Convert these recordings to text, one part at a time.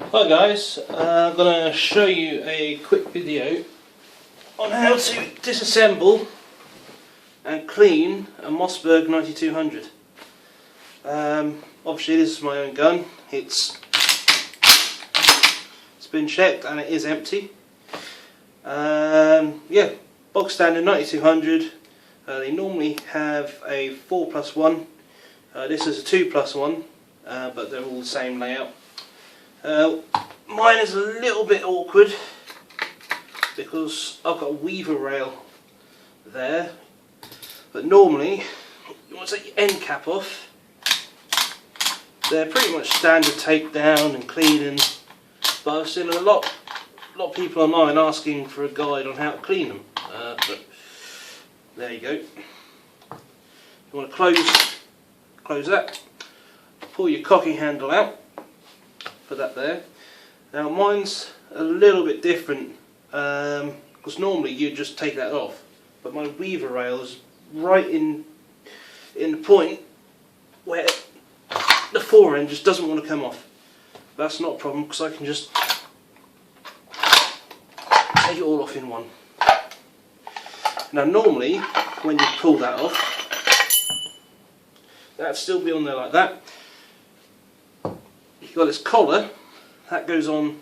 Hi guys, I'm going to show you a quick video on how to disassemble and clean a Mossberg 9200. Obviously this is my own gun, it's been checked and it is empty. Yeah, box standard 9200. They normally have a 4+1, this is a 2+1, but they're all the same layout. Mine is a little bit awkward because I've got a weaver rail there, but normally you want to take your end cap off. They're pretty much standard tape down and cleaning, but I've seen a lot of people online asking for a guide on how to clean them. But there you go. You want to close that, pull your cocking handle out. Put that there. Now mine's a little bit different because normally you just take that off, but my weaver rail is right in the point where the fore end just doesn't want to come off. That's not a problem because I can just take it all off in one. Now normally when you pull that off, that'd still be on there like that. You've got this collar, that goes on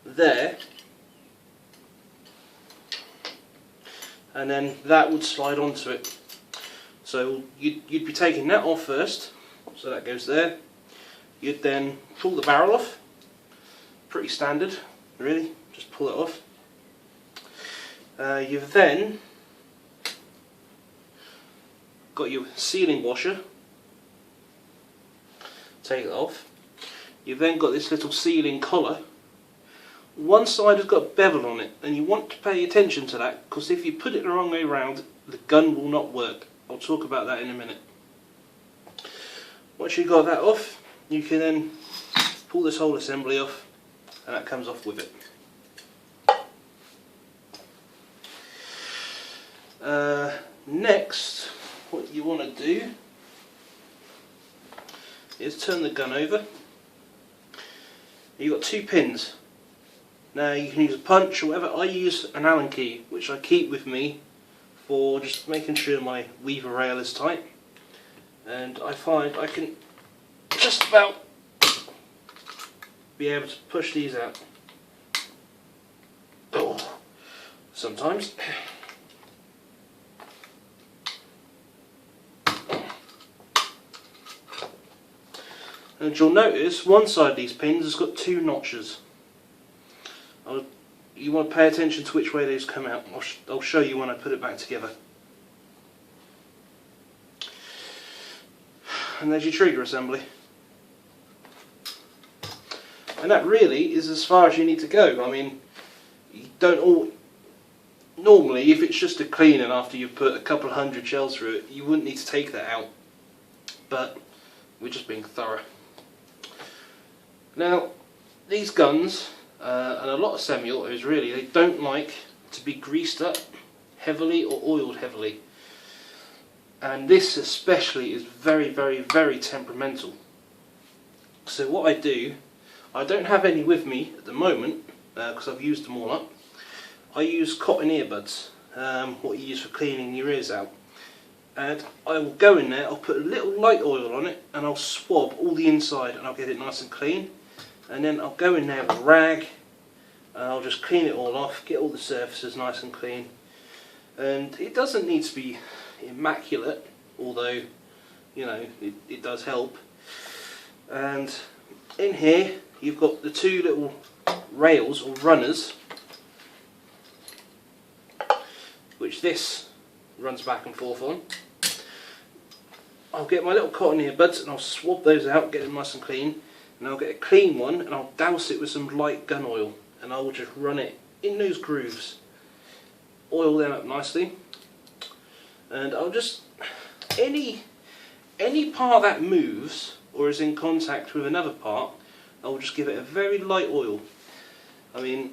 there, and then that would slide onto it. So you'd be taking that off first, so that goes there. You'd then pull the barrel off, pretty standard really, just pull it off. You've then got your sealing washer, take it off. You've then got this little sealing collar. One side has got a bevel on it, and you want to pay attention to that because if you put it the wrong way around, the gun will not work. I'll talk about that in a minute. Once you've got that off, you can then pull this whole assembly off, and that comes off with it. Next, what you want to do is turn the gun over. You've got two pins. Now you can use a punch or whatever. I use an Allen key, which I keep with me for just making sure my weaver rail is tight. And I find I can just about be able to push these out. Oh, sometimes. And you'll notice one side of these pins has got two notches. You want to pay attention to which way these come out. I'll show you when I put it back together. And there's your trigger assembly. And that really is as far as you need to go. I mean, you don't all... Normally, if it's just a cleaning after you've put a couple of hundred shells through it, you wouldn't need to take that out. But we're just being thorough. Now, these guns, and a lot of semi-autos really, they don't like to be greased up heavily or oiled heavily. And this especially is very, very, very temperamental. So what I do, I don't have any with me at the moment, because I've used them all up. I use cotton earbuds, what you use for cleaning your ears out. And I will go in there, I'll put a little light oil on it, and I'll swab all the inside and I'll get it nice and clean. And then I'll go in there with a rag and I'll just clean it all off, get all the surfaces nice and clean. And it doesn't need to be immaculate, although, you know, it does help. And in here you've got the two little rails or runners, which this runs back and forth on. I'll get my little cotton earbuds and I'll swab those out, get them nice and clean. And I'll get a clean one and I'll douse it with some light gun oil and I will just run it in those grooves. Oil them up nicely. And I'll just, any part that moves or is in contact with another part, I'll just give it a very light oil. I mean,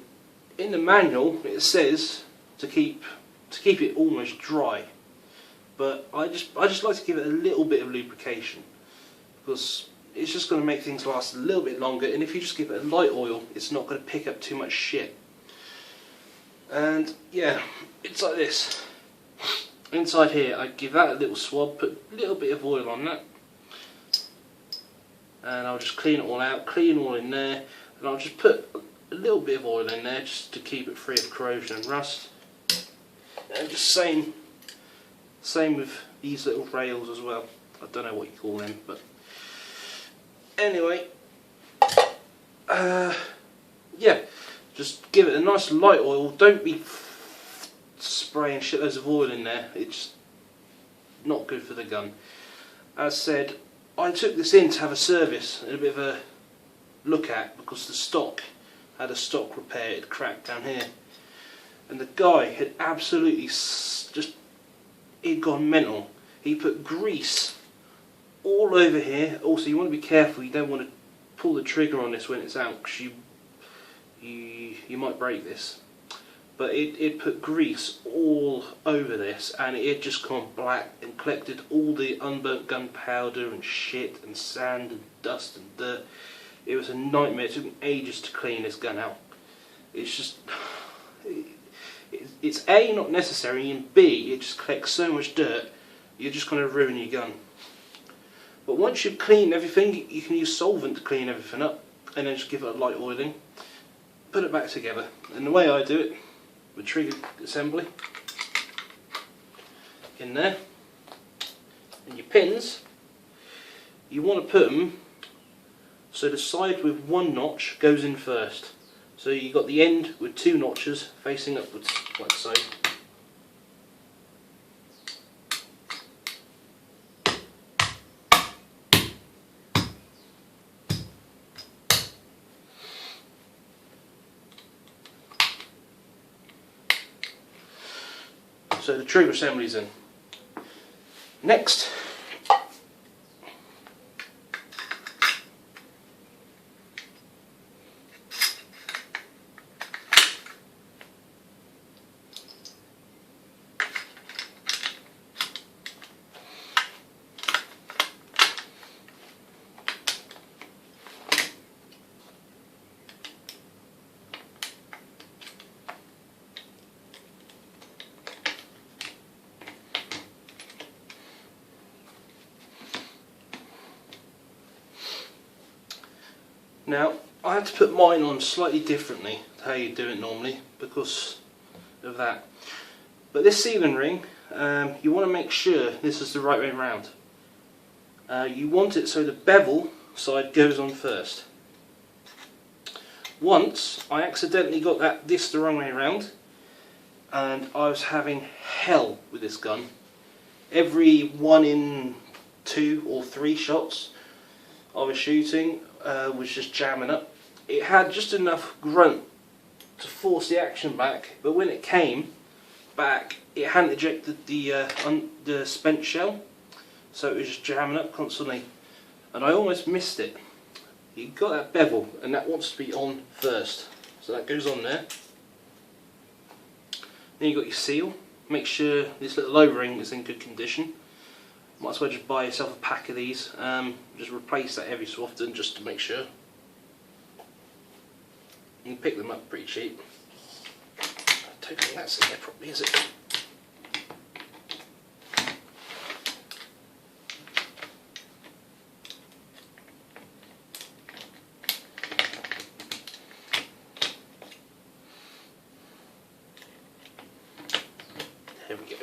in the manual it says to keep it almost dry, but I just like to give it a little bit of lubrication because it's just going to make things last a little bit longer, and if you just give it a light oil, it's not going to pick up too much shit. And yeah, it's like this. Inside here, I give that a little swab, put a little bit of oil on that, and I'll just clean it all out, clean all in there, and I'll just put a little bit of oil in there just to keep it free of corrosion and rust. And just same with these little rails as well. I don't know what you call them, but anyway, yeah, just give it a nice light oil. Don't be spraying shitloads of oil in there. It's not good for the gun. As said, I took this in to have a service and a bit of a look at, because the stock had a stock repair. It cracked down here, and the guy had absolutely he'd gone mental. He put grease all over here. Also, you want to be careful. You don't want to pull the trigger on this when it's out, because you might break this. But it put grease all over this, and it had just gone black and collected all the unburnt gunpowder and shit and sand and dust and dirt. It was a nightmare. It took me ages to clean this gun out. It's just, it's A, not necessary, and B, it just collects so much dirt, you're just going to ruin your gun. But once you've cleaned everything, you can use solvent to clean everything up, and then just give it a light oiling, put it back together. And the way I do it, with trigger assembly in there, and your pins, you want to put them so the side with one notch goes in first. So you've got the end with two notches facing upwards, like so. So the trigger assembly's in. Next, now I had to put mine on slightly differently to how you do it normally because of that. But this sealing ring, you want to make sure this is the right way around. You want it so the bevel side goes on first. Once I accidentally got this the wrong way around, and I was having hell with this gun. Every 1 in 2 or 3 shots I was shooting was just jamming up. It had just enough grunt to force the action back, but when it came back, it hadn't ejected the spent shell, so it was just jamming up constantly, and I almost missed it. You got that bevel, and that wants to be on first, so that goes on there. Then you got your seal. Make sure this little O-ring is in good condition. Might as well just buy yourself a pack of these. Just replace that every so often just to make sure. You can pick them up pretty cheap. I don't think that's in there properly, is it? There we go.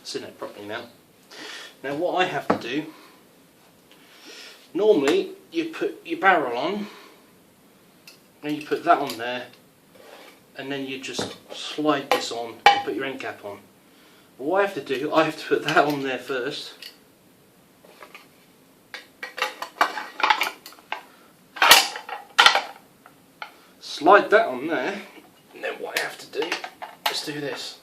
It's in there properly now. Now what I have to do, normally you put your barrel on, and you put that on there, and then you just slide this on and put your end cap on. But what I have to do, I have to put that on there first. Slide that on there, and then what I have to do is do this.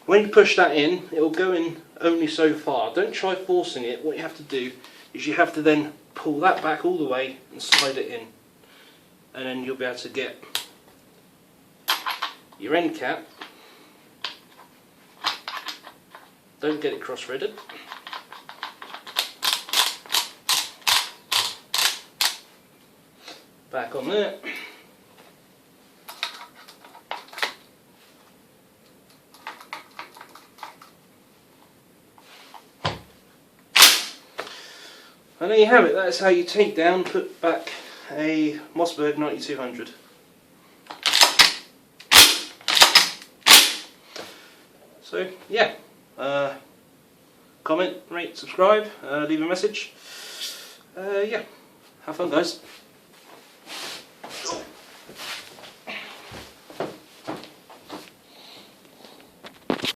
When you push that in, it will go in only so far. Don't try forcing it. What you have to do is you have to then pull that back all the way and slide it in. and then you'll be able to get your end cap. Don't get it cross-threaded. Back on there. And there you have it. That's how you take down, put back a Mossberg 9200. So yeah, comment, rate, subscribe, leave a message. Yeah, have fun guys.